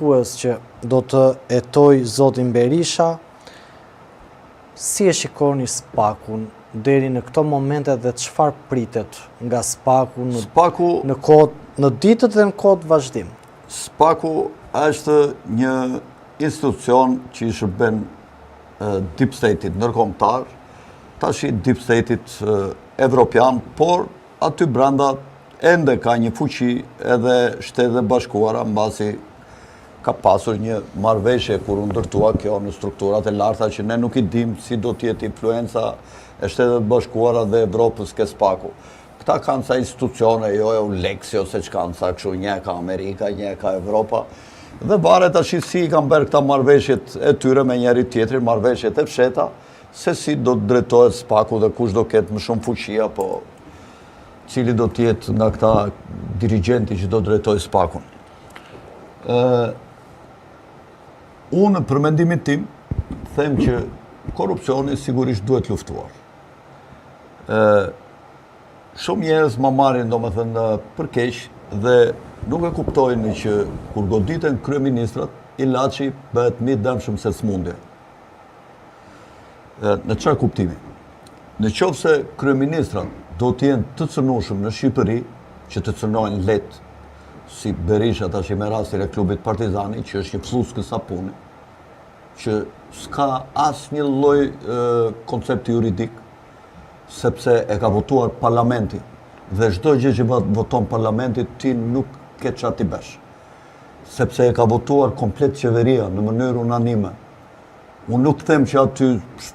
spakues që do të etoj zotin Berisha, si e shikoni spakun deri në këto momente dhe çfarë pritet nga spaku në ditët dhe në kohët vazhdim? Spaku është një institucion që i shërben deep state-it ndërkombëtar, tash i deep state-it evropian, por aty brenda ende ka një fuqi edhe Shtetet e Bashkuara mbasi ka pasur një marrëveshje kur u ndërtua kjo në strukturat e larta që ne nuk i dim si do të jetë influenca e Shtetet e Bashkuara dhe Evropës ke spaku. Këta kanë sa institucione, jo e Uleksi ose që kanë sa kështu, një ka Amerika, një ka Evropa, dhe varet tash si i kanë bërë këta marrëveshjet e tyre me njëri tjetrin, marrëveshjet e fsheta, se si do të drejtohet spaku dhe kush do ketë më shumë fuqi apo cili do të jetë nga këta dirigjenti që do drejtojë spakun. Unë për mendimin tim them që korrupsioni sigurisht duhet luftuar. Shumë njerëz ma marrin domethënë për keq dhe nuk e kuptojnë që kur goditen kryeministrat, ilaçi bëhet më i dëmshëm se smundja. Në çfarë kuptimi? Në qoftë se kryeministrat do të jenë të cënueshëm në Shqipëri, që të cënojnë lehtë, si Berisha tash me rastin e klubit Partizani, që është një fluskë sapuni, që s'ka asnjë lloj koncepti juridik, sepse e ka votuar parlamenti, dhe çdo gjë që voton parlamenti ti nuk ke çfarë t'i bësh. Sepse e ka votuar komplet qeveria në mënyrë unanime. Unë nuk them që aty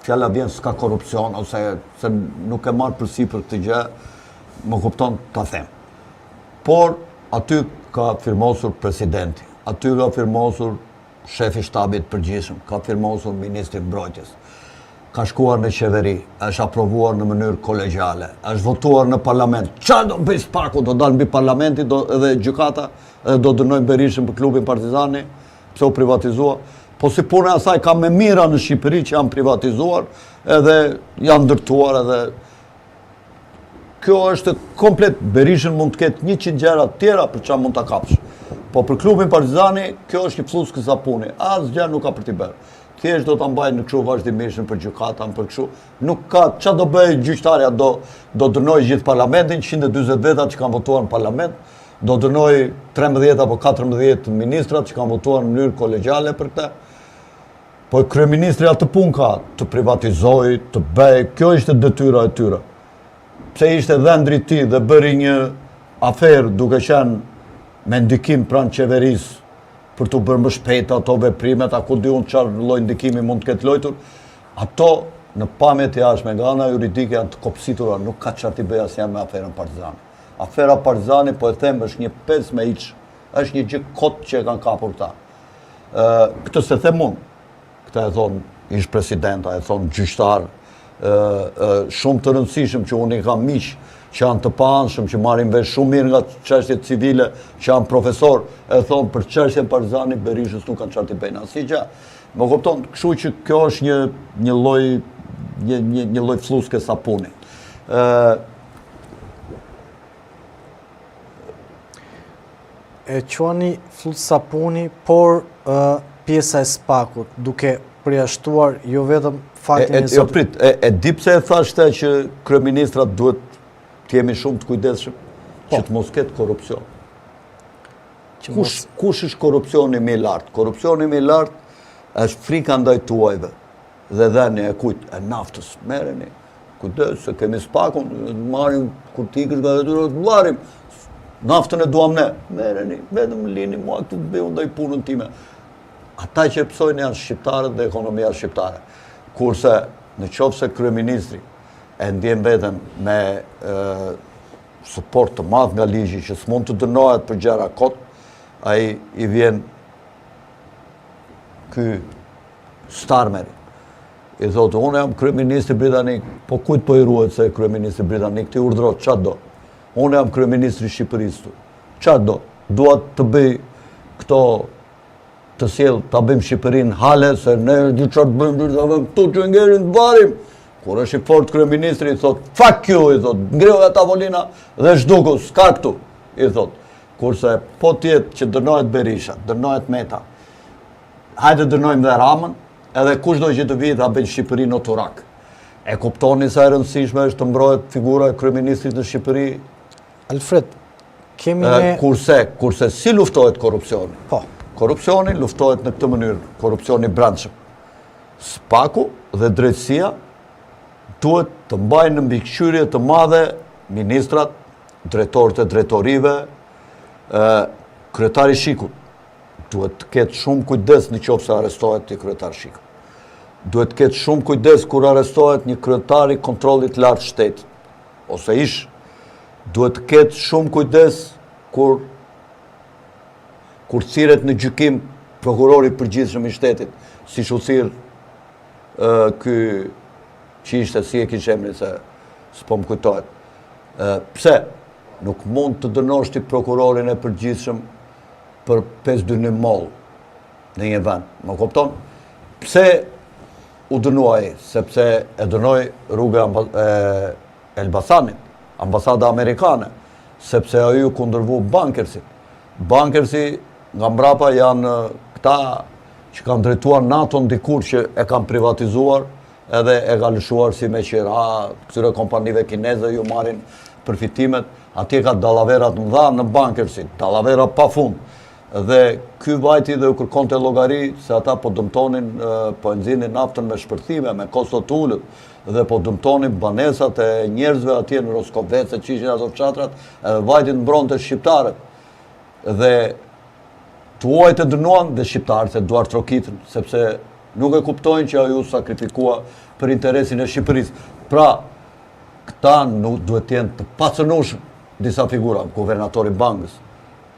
fjala vjen s'ka korrupsion ose se nuk e marr përsipër këtë gjë, më kupton ta them. Por aty ka firmosur presidenti, aty ka firmosur shefi shtabit përgjithshëm, ka firmosur ministri mbrojtjes. Ka shkuar në qeveri, është aprovuar në mënyrë kolegjale, është votuar në parlament. Çfarë do bëj spaku? Do dalë mbi parlamenti edhe gjykata, edhe do dënojnë Berishën për klubin Partizani, pse u privatizua. Po si puna e asaj ka me mira në Shqipëri që janë privatizuar edhe janë ndërtuar edhe kjo është komplet. Berishën mund të ketë 100 gjëra tjera për çfarë mund ta kapsh. Po për klubin Partizani kjo është një fluskë sapuni. Asgjë nuk ka për t'i bërë. Thjesht do ta mbajnë në kështu vazhdimisht për gjykatën, për kështu. Nuk ka çfarë do bëjë gjyqtarja, do dënojë gjithë parlamentin, 140 veta që kanë votuar në parlament, do dënojë 13 apo 14 ministrat që kanë votuar në mënyrë kolegjale për këtë. Po kryeministri atë punë ka të privatizojë, të bëjë, kjo ishte detyra e tyre. Pse ishte dhëndri i tij dhe bëri një aferë duke qenë me ndikim pranë qeverisë për të bërë më shpejt ato veprimet, a ku di unë çfarë lloj ndikimi mund të ketë lojtur, ato në pamje të jashtme nga ana juridike janë të kopsitura, nuk ka çfarë t'i bëj asnjë me aferën Partizani. Afera Partizani, po e them, është një 5 me iç, është një gjë kot që e kanë kapur ta. Këtë se them unë, këtë e thon ish presidenta, e thon gjyqtar, shumë të rëndësishëm që unë i kam miq që janë të paanshëm, që marrin vesh shumë mirë nga çështjet civile, që janë profesor, e thon për çështjen Partizani Berishës nuk kanë çfarë t'i bëjnë asgjë. Më kupton, kështu që kjo është një lloj fluske sapuni. E quani fluskë sapuni, por pjesa e spakut, duke përjashtuar jo vetëm faktin e zotit. Prit, e di pse e thashte që kryeministrat duhet të jemi shumë të kujdesshëm që të mos ketë korrupsion. Kush është korrupsioni më i lartë? Korrupsioni më i lartë është frika ndaj tuajve dhe dhënia e kujt? E naftës. Merreni. Kujdes se kemi spakun, marrim kur ti ikësh nga detyra të marrim. Naftën e duam ne. Merreni, vetëm lini mua këtu të bëj ndaj punën time. Ata që psojnë janë shqiptarët dhe ekonomia shqiptare. Kurse në qoftë se kryeministri e ndjen veten me suport të madh nga ligji që s'mund të dënohet për gjëra kot, ai i vjen ky Starmeri. I thotë, unë jam kryeministri britanik, po kujt po i ruhet se kryeministri britanik ti urdhëron çfarë do? Unë jam kryeministri i Shqipërisë. Çfarë do? Dua të bëj këto të sjell ta bëjmë Shqipërinë hale se ne di çfarë të bëjmë këtu që ngerin të varim. Kur është i fort kryeministri i thot fuck you, i thot ngreu tavolina dhe zhduku s'ka këtu, i thot. Kurse po tjetë që dënohet Berisha, dënohet Meta, hajde dënojmë dhe Ramën, edhe kush do që të vijë ta bëjë Shqipëri në turak. E kuptoni sa e rëndësishme është të mbrohet figura e kryeministrit në Shqipëri? Alfred, kemi ne... Kurse si luftohet korrupsioni? Po. Korrupsioni luftohet në këtë mënyrë, korrupsioni brendshëm. Spaku dhe drejtësia duhet të mbajnë në mbikëqyrje të madhe ministrat, drejtorët e drejtorive, kryetari Shikut. Duhet të ketë shumë kujdes në qoftë se arrestohet një kryetar Shikut. Duhet të ketë shumë kujdes kur arrestohet një kryetari kontrollit lartë shtetit, ose ish. Duhet të ketë shumë kujdes kur thirret në gjykim prokurori përgjithshëm i shtetit, siç u thirr ky që ishte si e kish emrin se s'po më kujtohet. Pse nuk mund të dënosh ti prokurorin e përgjithshëm për 5-2 moll në një vend, më kupton? Pse u dënuaj? Sepse e dënoi rruga e Elbasanit, ambasada amerikane, sepse ai u kundërvu Bankersit. Bankersi nga mbrapa janë këta që kanë drejtuar NATO-n dikur që e kanë privatizuar edhe e ka lëshuar si me qira, këtyre kompanive kineze ju marrin përfitimet, atje ka dallaverat mëdha në Bankersit, dallavera pa fund. Dhe ky vajti dhe u kërkonte llogari se ata po dëmtonin, po nxinin naftën me shpërthime, me kosto të ulët, dhe po dëmtonin banesat e njerëzve atje në Roskovec, që ishin ato fshatrat, edhe vajti mbronte shqiptarët. Dhe tuajt e dënuan dhe shqiptarët e duar trokitën, sepse nuk e kuptojnë që ajo sakrifikua për interesin e Shqipërisë. Pra, këta nuk duhet të jenë të pacënueshëm disa figura, guvernatori i bankës.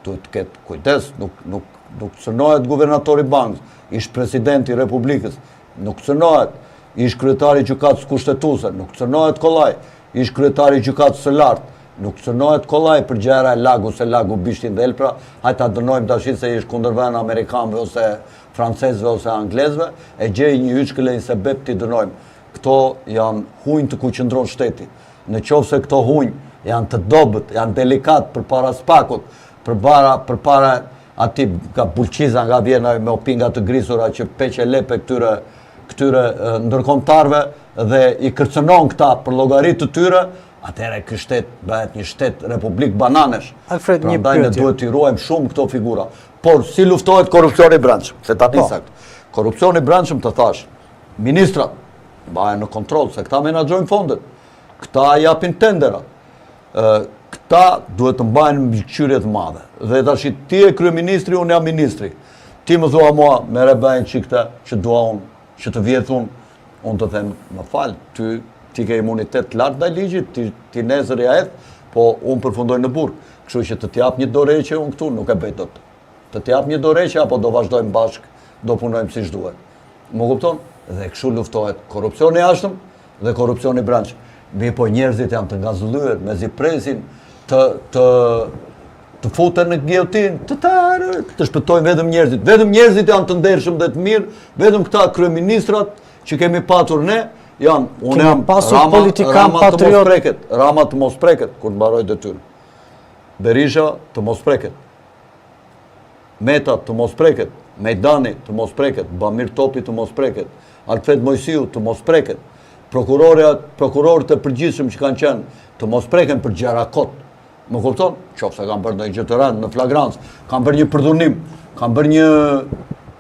Duhet të ketë kujdes, nuk cënohet guvernatori i bankës, ish presidenti i Republikës, nuk cënohet, ish kryetari i gjykatës kushtetuese, nuk cënohet kollaj, ish kryetari i gjykatës së lartë, nuk cënohet kollaj për gjëra e Lagu, se Lagu bishtin dhe elpra, hajta dënojmë tash se ish kundërvën amerikanëve ose francezëve ose anglezëve, e gjej një hyçkële i sebeb ti dënojmë. Këto janë hunj të ku qëndron shteti. Në qoftë se këto hunj janë të dobët, janë delikat përpara spakut, përpara ati ka bulqiza nga vjena me opinga të grisura që peqe lepe këtyre ndërkombëtarve dhe i kërcënon këta për llogaritë të tyre, atëherë ky shtet bëhet një shtet republik bananesh. Alfred, një Prandaj ne duhet t'i ruajmë shumë këto figura. Por si luftohet korrupsioni i brendshëm? Se ta nisa këtë. Korrupsioni i brendshëm të thash, ministrat mbahen në kontroll se këta menaxhojnë fondet. Këta japin tenderat. Këta duhet të mbajnë mbikëqyrje të madhe. Dhe tash ti je kryeministri, unë jam ministri. Ti më thua mua, merre bëjnë çikta që dua unë, që të vjet unë të them, më fal, ti ke imunitet të lartë ndaj ligjit, ti nesër ja hedh, po unë përfundoj në burg. Kështu që të t'jap një dorëheqje unë këtu nuk e bëj dot. Të t'jap një dorëheqje apo do vazhdojmë bashkë, do punojmë siç duhet. Më kupton? Dhe kështu luftohet korrupsioni i jashtëm dhe korrupsioni i brendshëm. Po njerëzit janë të ngazëllyer, mezi presin të futen në giljotin, të shpëtojnë vetëm njerëzit. Vetëm njerëzit janë të ndershëm dhe të mirë, vetëm këta kryeministrat që kemi patur ne, janë, unë jam Rama të mos preket, kur të mbaroj detyrën. Berisha të mos preket. Meta të mos preket. Mejdani të mos preket. Bamir Topi të mos preket. Alfred Mojsiu të mos preket. Prokurorët e përgjithshëm që kanë qenë të mos preken për gjëra kot. Më kupton? Qofse kanë bërë ndonjë gjë të rëndë në flagrancë, kanë bërë një përdhunim, kanë bërë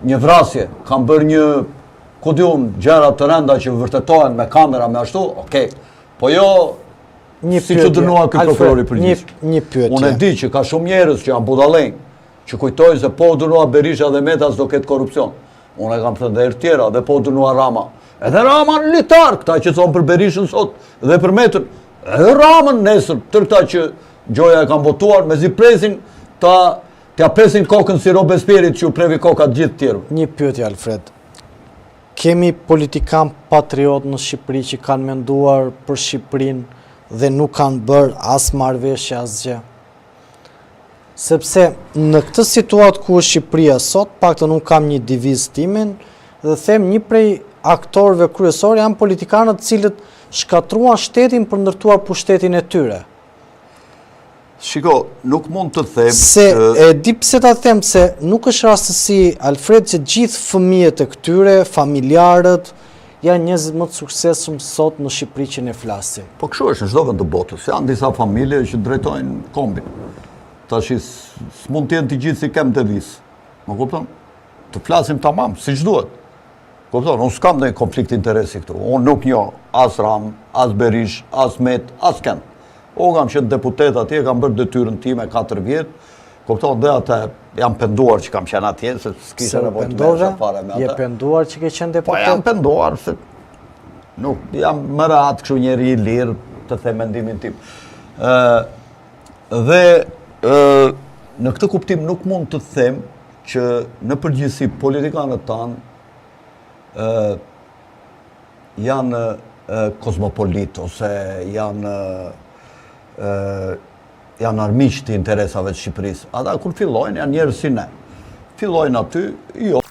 një vrasje, kanë bërë një gjëra të rënda që vërtetohen me kamera me ashtu, okay. Po jo si që dënua ky prokuror i përgjithshëm. Një pyetje. Unë e di që ka shumë njerëz që janë budallënj, që kujtojnë se po dënua Berisha dhe Meta s'do ketë korrupsion. Unë e kam thënë dhe herë tjera, dhe po dënua Rama. Edhe Rama në litar, këta që thonë për Berishën sot dhe për Metën, edhe Ramën nesër, tërë këta që gjoja e kanë votuar, me zi presin, t'ja presin kokën si Robespierit që u previ kokat gjithë tjerë. Një pyetje, Alfred. Kemi politikan patriot në Shqipëri që kanë menduar për Shqipërinë dhe nuk kanë bërë as marrëveshje asgjë. Sepse në këtë situatë ku është Shqipëria sot, paktën nuk kam një divizë timin dhe them një prej aktorëve kryesor janë politikanët cilët shkatruan shtetin për ndërtuar pushtetin e tyre. Shiko, nuk mund të them Se e di pse ta them se nuk është rastësi, Alfred, që gjithë fëmijët e këtyre, familjarët, janë njerëz më të suksesshëm sot në Shqipëri që ne flasim. Po kështu është në çdo vend të botës. Janë disa familje që drejtojnë kombin. Tash s'mund të jenë të gjithë si kem të vis. Më kupton? Të flasim tamam, siç duhet. Kupton? Unë s'kam ndonjë konflikt interesi këtu. Unë nuk njoh as Ram, as Berish, as Met, as Ken. O kam qenë deputet atje, kam bërë detyrën time 4 vjet. Kupton, dhe atë jam penduar që kam qenë atje, se s'kisha nevojë të merresha fare me atë. Je penduar që ke qenë deputet? Po jam penduar se nuk jam më rahat kështu njeri i lirë të them mendimin tim. Dhe në këtë kuptim nuk mund të them që në përgjithësi politikanët tanë janë kozmopolit ose janë armiq të interesave të Shqipërisë. Ata kur fillojnë janë njerëz si ne. Fillojnë aty, jo.